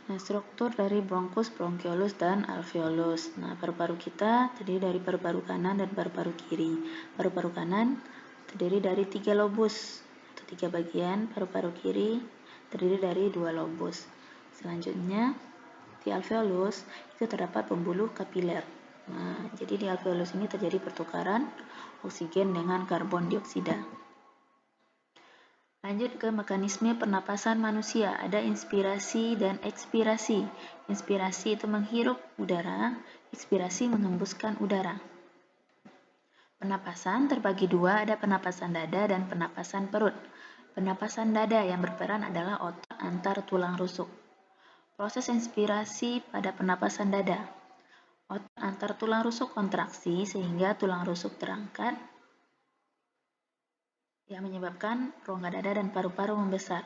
Nah, struktur dari bronkus, bronkiolus, dan alveolus. Nah, paru-paru kita terdiri dari paru-paru kanan dan paru-paru kiri. Paru-paru kanan terdiri dari 3 lobus atau 3 bagian, paru-paru kiri terdiri dari 2 lobus. Selanjutnya, di alveolus itu terdapat pembuluh kapiler. Nah, jadi di alveolus ini terjadi pertukaran oksigen dengan karbon dioksida. Lanjut ke mekanisme pernapasan manusia. Ada inspirasi dan ekspirasi. Inspirasi itu menghirup udara, ekspirasi menghembuskan udara. Pernapasan terbagi dua, ada pernapasan dada dan pernapasan perut. Pernapasan dada yang berperan adalah otot antar tulang rusuk. Proses inspirasi pada pernapasan dada. Otot antar tulang rusuk kontraksi sehingga tulang rusuk terangkat, yang menyebabkan rongga dada dan paru-paru membesar.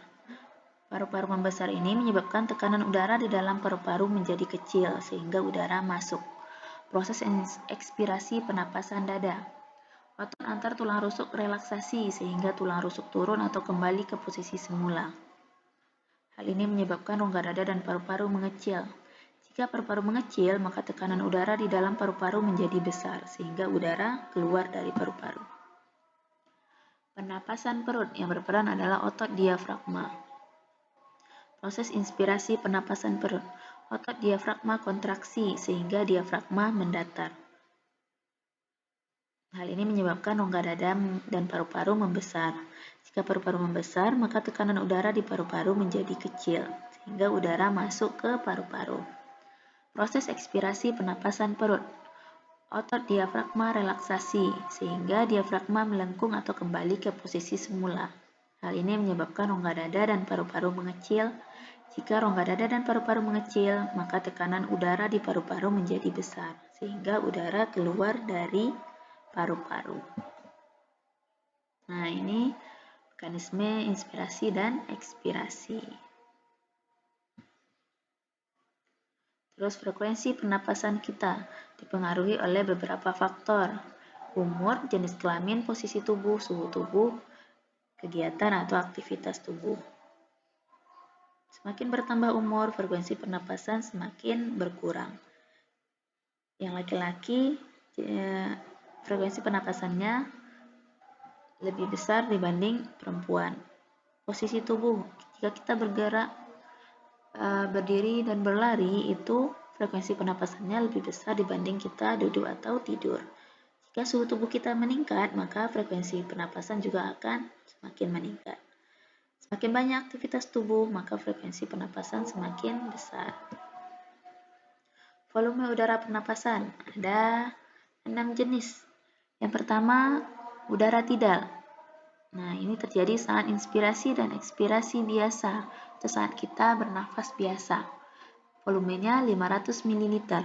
Paru-paru membesar ini menyebabkan tekanan udara di dalam paru-paru menjadi kecil sehingga udara masuk. Proses ekspirasi pernapasan dada. Otot antar tulang rusuk relaksasi sehingga tulang rusuk turun atau kembali ke posisi semula. Hal ini menyebabkan rongga dada dan paru-paru mengecil. Jika paru-paru mengecil, maka tekanan udara di dalam paru-paru menjadi besar sehingga udara keluar dari paru-paru. Pernapasan perut yang berperan adalah otot diafragma. Proses inspirasi pernapasan perut. Otot diafragma kontraksi sehingga diafragma mendatar. Hal ini menyebabkan rongga dada dan paru-paru membesar. Jika paru-paru membesar, maka tekanan udara di paru-paru menjadi kecil sehingga udara masuk ke paru-paru. Proses ekspirasi pernapasan perut. Otot diafragma relaksasi sehingga diafragma melengkung atau kembali ke posisi semula. Hal ini menyebabkan rongga dada dan paru-paru mengecil. Jika rongga dada dan paru-paru mengecil, maka tekanan udara di paru-paru menjadi besar, sehingga udara keluar dari paru-paru. Nah, ini mekanisme inspirasi dan ekspirasi. Terus frekuensi pernapasan kita dipengaruhi oleh beberapa faktor. Umur, jenis kelamin, posisi tubuh, suhu tubuh, kegiatan atau aktivitas tubuh. Semakin bertambah umur, frekuensi pernapasan semakin berkurang. Yang laki-laki, frekuensi pernapasannya lebih besar dibanding perempuan. Posisi tubuh, jika kita bergerak, berdiri dan berlari, itu frekuensi pernapasannya lebih besar dibanding kita duduk atau tidur. Jika suhu tubuh kita meningkat, maka frekuensi pernapasan juga akan semakin meningkat. Semakin banyak aktivitas tubuh, maka frekuensi pernapasan semakin besar. Volume udara pernapasan ada 6 jenis. Yang pertama, udara tidal. Nah, ini terjadi saat inspirasi dan ekspirasi biasa atau saat kita bernafas biasa. Volumenya 500 ml.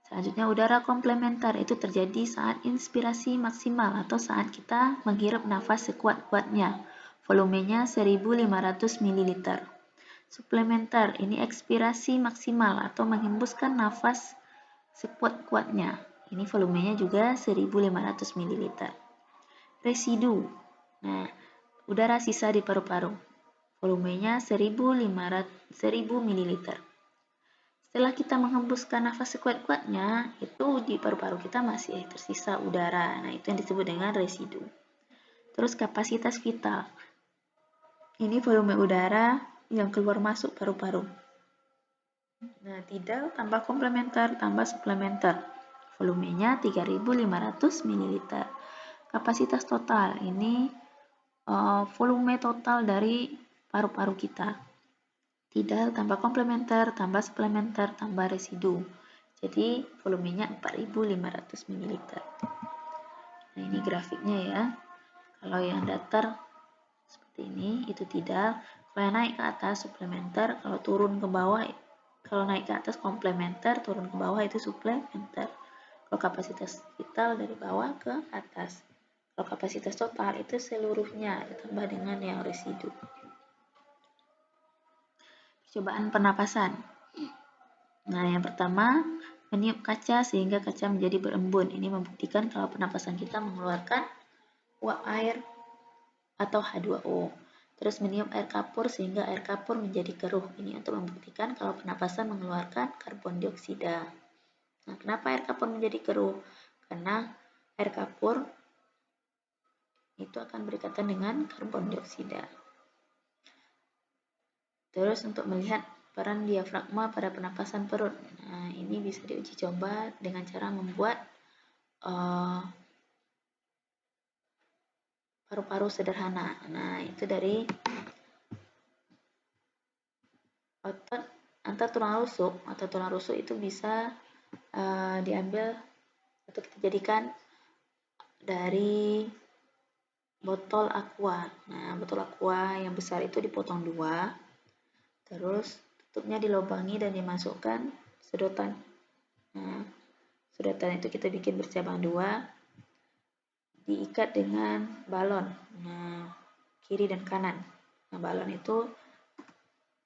Selanjutnya, udara komplementer itu terjadi saat inspirasi maksimal atau saat kita menghirup nafas sekuat-kuatnya. Volumenya 1500 ml. Suplementer, ini ekspirasi maksimal atau menghembuskan nafas sekuat-kuatnya. Ini volumenya juga 1500 ml. Residu. Nah, udara sisa di paru-paru. Volumenya 1000 ml. Setelah kita menghembuskan nafas sekuat-kuatnya, itu di paru-paru kita masih tersisa udara. Nah, itu yang disebut dengan residu. Terus kapasitas vital. Ini volume udara yang keluar masuk paru-paru. Nah, tidal tambah komplementer tambah suplementer. Volumenya 3500 ml. Kapasitas total, ini volume total dari paru-paru kita. Tidal tambah komplementer tambah suplementer tambah residu. Jadi volumenya 4500 ml. Nah, ini grafiknya ya. Kalau yang datar seperti ini itu tidal. Kalau yang naik ke atas suplementer, kalau turun ke bawah, kalau naik ke atas komplementer, turun ke bawah itu suplementer. Kalau kapasitas vital dari bawah ke atas. Kalau kapasitas total itu seluruhnya ditambah dengan yang residu. Percobaan pernapasan. Nah, yang pertama, meniup kaca sehingga kaca menjadi berembun. Ini membuktikan kalau pernapasan kita mengeluarkan uap air atau H2O. Terus meniup air kapur sehingga air kapur menjadi keruh. Ini untuk membuktikan kalau pernapasan mengeluarkan karbon dioksida. Nah, kenapa air kapur menjadi keruh? Karena air kapur itu akan berikatan dengan karbon dioksida. Terus untuk melihat peran diafragma pada pernapasan perut. Nah, ini bisa diuji coba dengan cara membuat paru-paru sederhana. Nah, itu dari otot antar tulang rusuk atau tulang rusuk itu bisa diambil atau kita jadikan dari botol aqua. Nah, botol aqua yang besar itu dipotong dua, terus tutupnya dilubangi dan dimasukkan sedotan. Nah, sedotan itu kita bikin bercabang dua, diikat dengan balon. Nah, kiri dan kanan. Nah, balon itu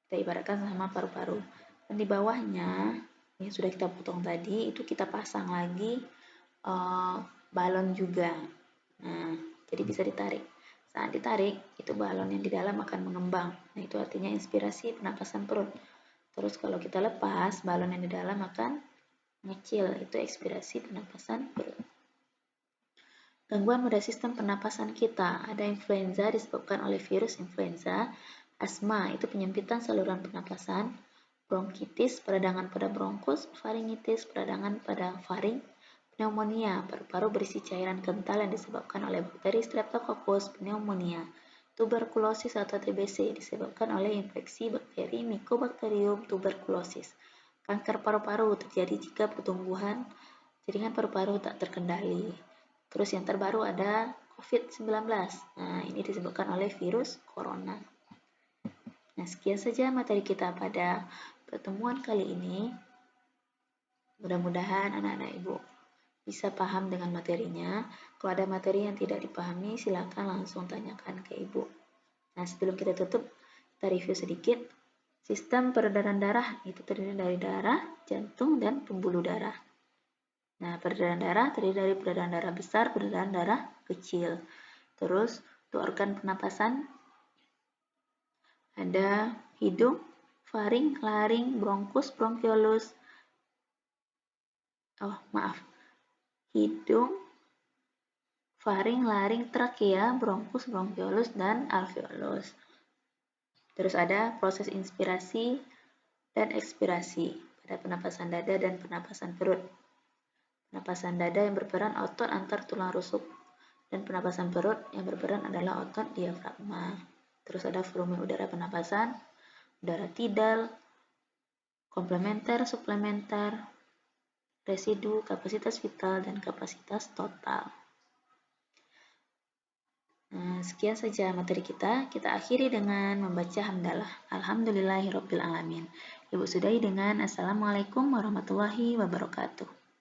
kita ibaratkan sama paru-paru. Dan di bawahnya yang sudah kita potong tadi itu kita pasang lagi balon juga. Nah, jadi bisa ditarik. Saat ditarik, itu balon yang di dalam akan mengembang. Nah, itu artinya inspirasi pernapasan perut. Terus kalau kita lepas, balon yang di dalam akan mengecil. Itu ekspirasi pernapasan perut. Gangguan pada sistem pernapasan kita. Ada influenza disebabkan oleh virus influenza. Asma, itu penyempitan saluran pernapasan. Bronkitis, peradangan pada bronkus. Faringitis, peradangan pada faring. Pneumonia, paru-paru berisi cairan kental yang disebabkan oleh bakteri Streptococcus pneumonia. Tuberkulosis atau TBC disebabkan oleh infeksi bakteri Mycobacterium tuberculosis. Kanker paru-paru terjadi jika pertumbuhan jaringan paru-paru tak terkendali. Terus yang terbaru ada COVID-19. Nah, ini disebabkan oleh virus corona. Nah, sekian saja materi kita pada pertemuan kali ini. Mudah-mudahan anak-anak Ibu bisa paham dengan materinya. Kalau ada materi yang tidak dipahami, silakan langsung tanyakan ke Ibu. Nah, sebelum kita tutup, kita review sedikit. Sistem peredaran darah itu terdiri dari darah, jantung, dan pembuluh darah. Nah, peredaran darah terdiri dari peredaran darah besar, peredaran darah kecil. Terus, untuk organ pernapasan, ada hidung, faring, laring, bronkus, bronkiolus. Hidung, faring, laring, trakea, bronkus, bronkiolus, dan alveolus. Terus ada proses inspirasi dan ekspirasi pada pernapasan dada dan pernapasan perut. Pernapasan dada yang berperan otot antar tulang rusuk dan pernapasan perut yang berperan adalah otot diafragma. Terus ada volume udara pernapasan, udara tidal, komplementer, suplementer, residu, kapasitas vital, dan kapasitas total. Nah, sekian saja materi kita. Kita akhiri dengan membaca hamdalah. Alhamdulillahirabbil alamin. Ibu sudahi dengan Assalamualaikum warahmatullahi wabarakatuh.